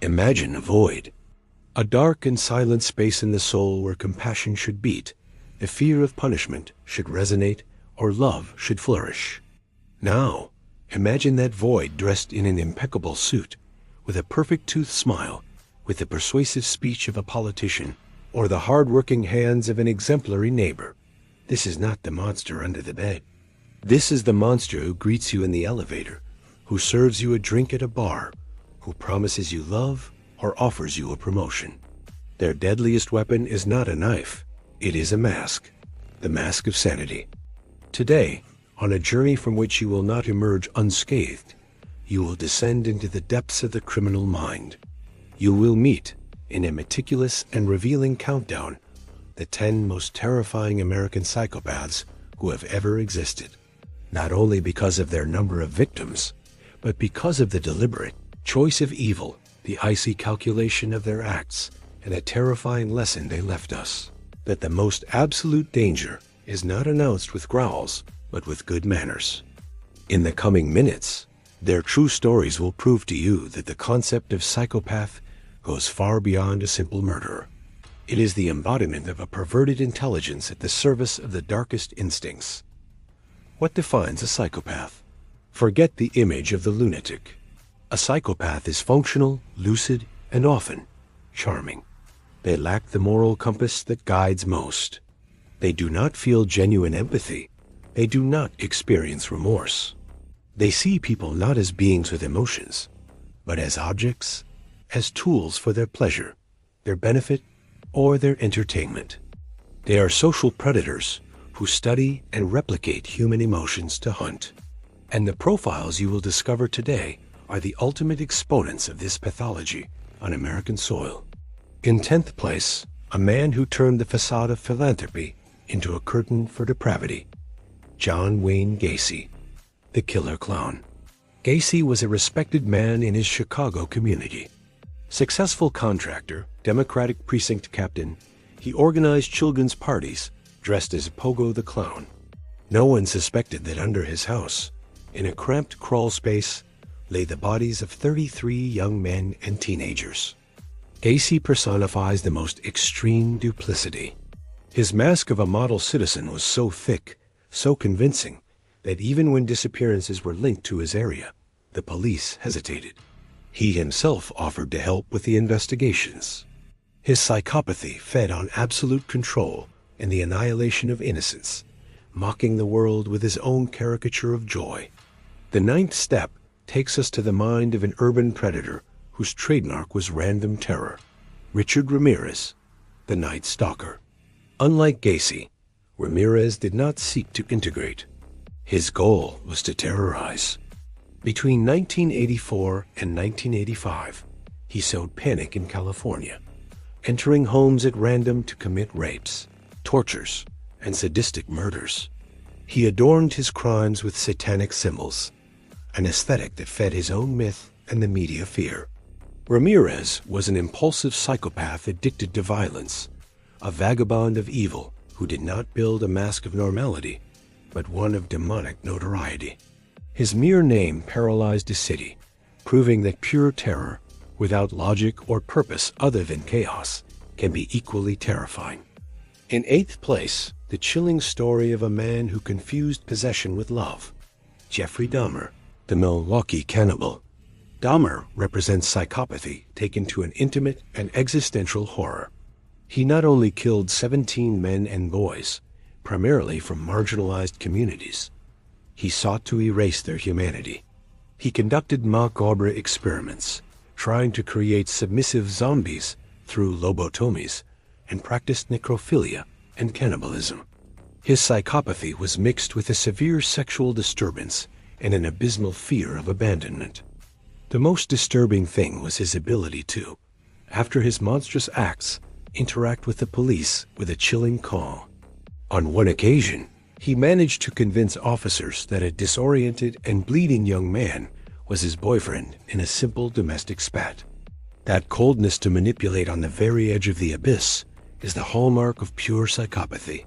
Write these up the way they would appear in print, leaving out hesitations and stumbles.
Imagine a void, a dark and silent space in the soul where compassion should beat, the fear of punishment should resonate, or love should flourish. Now, imagine that void dressed in an impeccable suit, with a perfect toothed smile, with the persuasive speech of a politician, or the hard-working hands of an exemplary neighbor. This is not the monster under the bed. This is the monster who greets you in the elevator, who serves you a drink at a bar, who promises you love or offers you a promotion. Their deadliest weapon is not a knife, it is a mask, the mask of sanity. Today, on a journey from which you will not emerge unscathed, you will descend into the depths of the criminal mind. You will meet, in a meticulous and revealing countdown, the 10 most terrifying American psychopaths who have ever existed, not only because of their number of victims, but because of the deliberate choice of evil, the icy calculation of their acts, and a terrifying lesson they left us, that the most absolute danger is not announced with growls, but with good manners. In the coming minutes, their true stories will prove to you that the concept of psychopath goes far beyond a simple murderer. It is the embodiment of a perverted intelligence at the service of the darkest instincts. What defines a psychopath? Forget the image of the lunatic. A psychopath is functional, lucid, and often charming. They lack the moral compass that guides most. They do not feel genuine empathy. They do not experience remorse. They see people not as beings with emotions, but as objects, as tools for their pleasure, their benefit, or their entertainment. They are social predators who study and replicate human emotions to hunt. And the profiles you will discover today are the ultimate exponents of this pathology on American soil. In 10th place, a man who turned the facade of philanthropy into a curtain for depravity. John Wayne Gacy, the killer clown. Gacy was a respected man in his Chicago community. Successful contractor, Democratic precinct captain, he organized children's parties dressed as Pogo the Clown. No one suspected that under his house, in a cramped crawl space, lay the bodies of 33 young men and teenagers. Gacy personifies the most extreme duplicity. His mask of a model citizen was so thick, so convincing, that even when disappearances were linked to his area, the police hesitated. He himself offered to help with the investigations. His psychopathy fed on absolute control and the annihilation of innocence, mocking the world with his own caricature of joy. The 9th step takes us to the mind of an urban predator whose trademark was random terror. Richard Ramirez, the Night Stalker. Unlike Gacy, Ramirez did not seek to integrate. His goal was to terrorize. Between 1984 and 1985, he sowed panic in California, entering homes at random to commit rapes, tortures, and sadistic murders. He adorned his crimes with satanic symbols, an aesthetic that fed his own myth and the media fear. Ramirez was an impulsive psychopath addicted to violence, a vagabond of evil who did not build a mask of normality, but one of demonic notoriety. His mere name paralyzed a city, proving that pure terror, without logic or purpose other than chaos, can be equally terrifying. In 8th place, the chilling story of a man who confused possession with love. Jeffrey Dahmer, the Milwaukee cannibal. Dahmer represents psychopathy taken to an intimate and existential horror. He not only killed 17 men and boys, primarily from marginalized communities, he sought to erase their humanity. He conducted macabre experiments, trying to create submissive zombies through lobotomies, and practiced necrophilia and cannibalism. His psychopathy was mixed with a severe sexual disturbance and an abysmal fear of abandonment. The most disturbing thing was his ability to, after his monstrous acts, interact with the police with a chilling calm. On one occasion, he managed to convince officers that a disoriented and bleeding young man was his boyfriend in a simple domestic spat. That coldness to manipulate on the very edge of the abyss is the hallmark of pure psychopathy.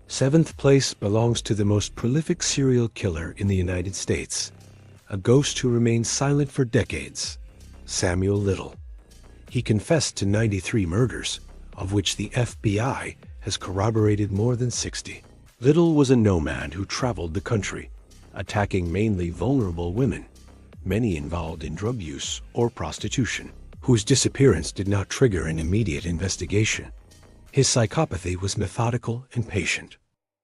7th place belongs to the most prolific serial killer in the United States, a ghost who remained silent for decades, Samuel Little. He confessed to 93 murders, of which the FBI has corroborated more than 60. Little was a nomad who traveled the country, attacking mainly vulnerable women, many involved in drug use or prostitution, whose disappearance did not trigger an immediate investigation. His psychopathy was methodical and patient.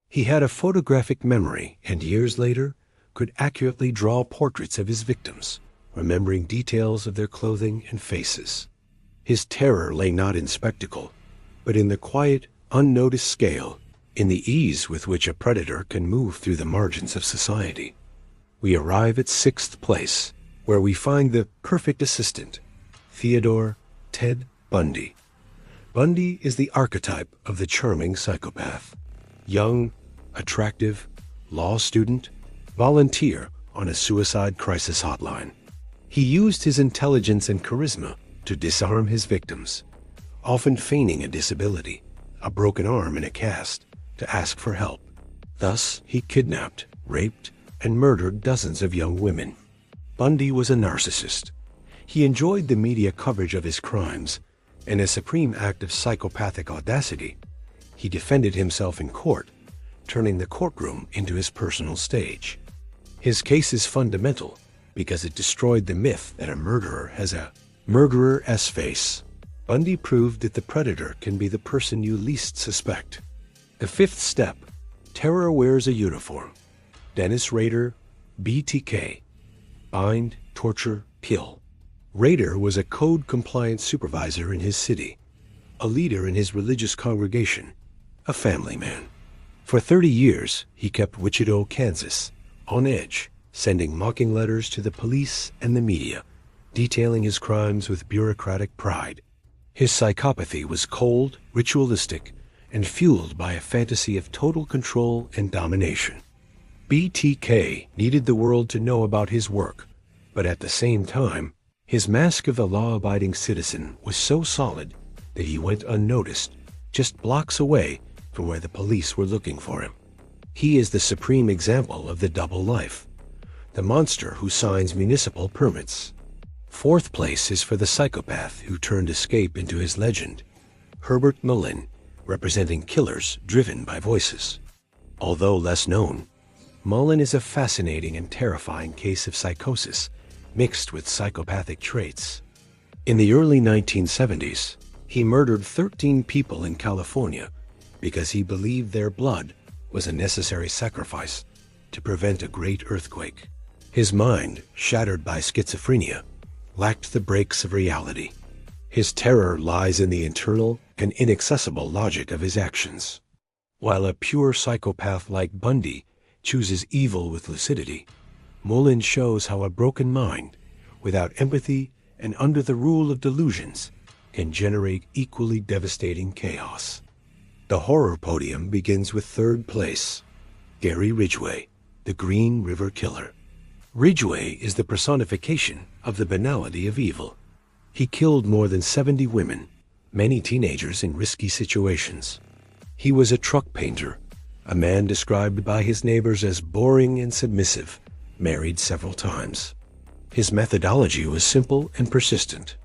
He had a photographic memory and years later could accurately draw portraits of his victims, remembering details of their clothing and faces. His terror lay not in spectacle, but in the quiet, unnoticed scale, in the ease with which a predator can move through the margins of society. We arrive at sixth place, where we find the perfect assistant, Theodore Ted Bundy. Bundy is the archetype of the charming psychopath. Young, attractive, law student, volunteer on a suicide crisis hotline. He used his intelligence and charisma to disarm his victims, often feigning a disability, a broken arm and a cast, to ask for help. Thus, he kidnapped, raped, and murdered dozens of young women. Bundy was a narcissist. He enjoyed the media coverage of his crimes. In a supreme act of psychopathic audacity, he defended himself in court, turning the courtroom into his personal stage. His case is fundamental because it destroyed the myth that a murderer has a murderer's face. Bundy proved that the predator can be the person you least suspect. The fifth step, terror wears a uniform. Dennis Rader, BTK, bind, torture, kill. Rader was a code-compliant supervisor in his city, a leader in his religious congregation, a family man. For 30 years, he kept Wichita, Kansas, on edge, sending mocking letters to the police and the media, detailing his crimes with bureaucratic pride. His psychopathy was cold, ritualistic, and fueled by a fantasy of total control and domination. BTK needed the world to know about his work, but at the same time, his mask of the law-abiding citizen was so solid that he went unnoticed, just blocks away from where the police were looking for him. He is the supreme example of the double life, the monster who signs municipal permits. Fourth place is for the psychopath who turned escape into his legend, Herbert Mullin, representing killers driven by voices. Although less known, Mullin is a fascinating and terrifying case of psychosis mixed with psychopathic traits. In the early 1970s, he murdered 13 people in California because he believed their blood was a necessary sacrifice to prevent a great earthquake. His mind, shattered by schizophrenia, lacked the brakes of reality. His terror lies in the internal and inaccessible logic of his actions. While a pure psychopath like Bundy chooses evil with lucidity, Mullin shows how a broken mind, without empathy and under the rule of delusions, can generate equally devastating chaos. The horror podium begins with third place, Gary Ridgway, the Green River Killer. Ridgway is the personification of the banality of evil. He killed more than 70 women, many teenagers in risky situations. He was a truck painter, a man described by his neighbors as boring and submissive, married several times. His methodology was simple and persistent.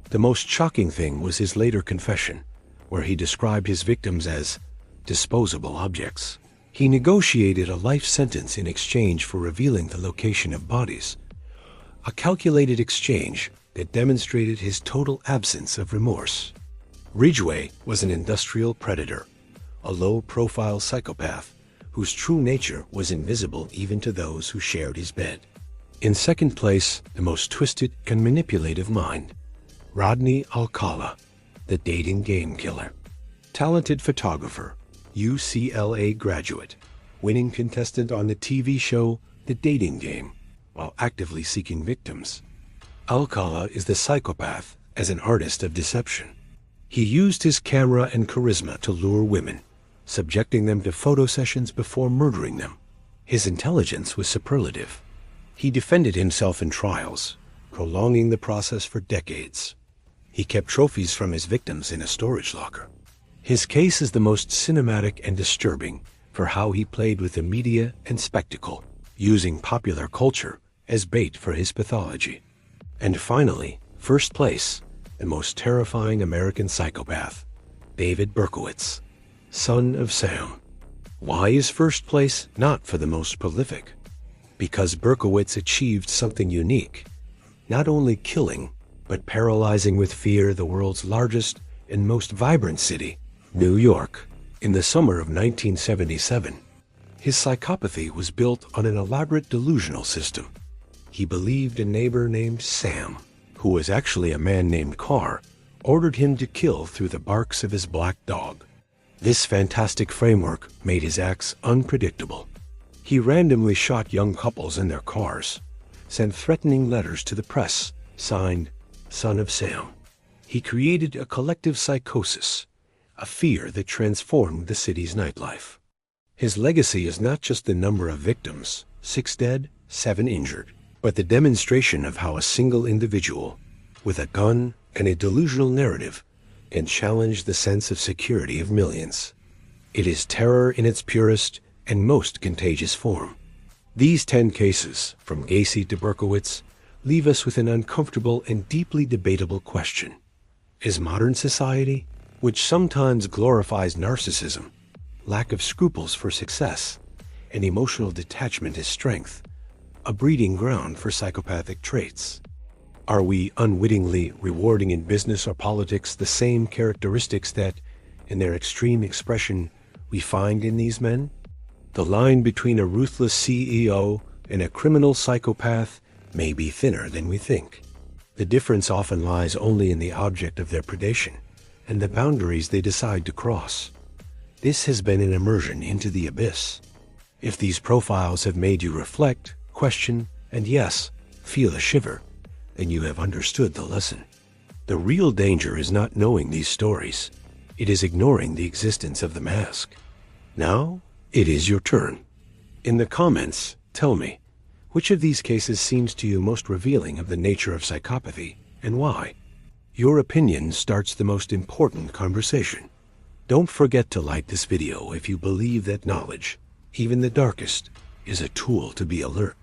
The most shocking thing was his later confession, where he described his victims as disposable objects. He negotiated a life sentence in exchange for revealing the location of bodies, a calculated exchange that demonstrated his total absence of remorse. Ridgway was an industrial predator, a low-profile psychopath whose true nature was invisible even to those who shared his bed. In second place, the most twisted and manipulative mind, Rodney Alcala, the dating game killer. Talented photographer, UCLA graduate, winning contestant on the TV show The Dating Game, while actively seeking victims. Alcala is the psychopath as an artist of deception. He used his camera and charisma to lure women, subjecting them to photo sessions before murdering them. His intelligence was superlative. He defended himself in trials, prolonging the process for decades. He kept trophies from his victims in a storage locker. His case is the most cinematic and disturbing for how he played with the media and spectacle, using popular culture as bait for his pathology. And finally, first place, and most terrifying American psychopath, David Berkowitz, son of Sam. Why is first place not for the most prolific? Because Berkowitz achieved something unique, not only killing, but paralyzing with fear the world's largest and most vibrant city, New York. In the summer of 1977, his psychopathy was built on an elaborate delusional system. He believed a neighbor named Sam, who was actually a man named Carr, ordered him to kill through the barks of his black dog. This fantastic framework made his acts unpredictable. He randomly shot young couples in their cars, sent threatening letters to the press, signed Son of Sam. He created a collective psychosis, a fear that transformed the city's nightlife. His legacy is not just the number of victims, 6 dead, 7 injured, but the demonstration of how a single individual, with a gun and a delusional narrative, can challenge the sense of security of millions. It is terror in its purest and most contagious form. These 10 cases, from Gacy to Berkowitz, leave us with an uncomfortable and deeply debatable question. Is modern society, which sometimes glorifies narcissism, lack of scruples for success, and emotional detachment as strength, a breeding ground for psychopathic traits? Are we unwittingly rewarding in business or politics the same characteristics that, in their extreme expression, we find in these men? The line between a ruthless CEO and a criminal psychopath may be thinner than we think. The difference often lies only in the object of their predation and the boundaries they decide to cross. This has been an immersion into the abyss. If these profiles have made you reflect, question, and yes, feel a shiver, then you have understood the lesson. The real danger is not knowing these stories. It is ignoring the existence of the mask. Now, it is your turn. In the comments, tell me, which of these cases seems to you most revealing of the nature of psychopathy, and why? Your opinion starts the most important conversation. Don't forget to like this video if you believe that knowledge, even the darkest, is a tool to be alert.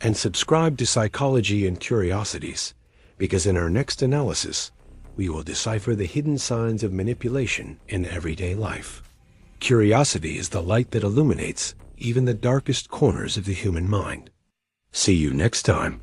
And subscribe to Psychology and Curiosities, because in our next analysis, we will decipher the hidden signs of manipulation in everyday life. Curiosity is the light that illuminates even the darkest corners of the human mind. See you next time.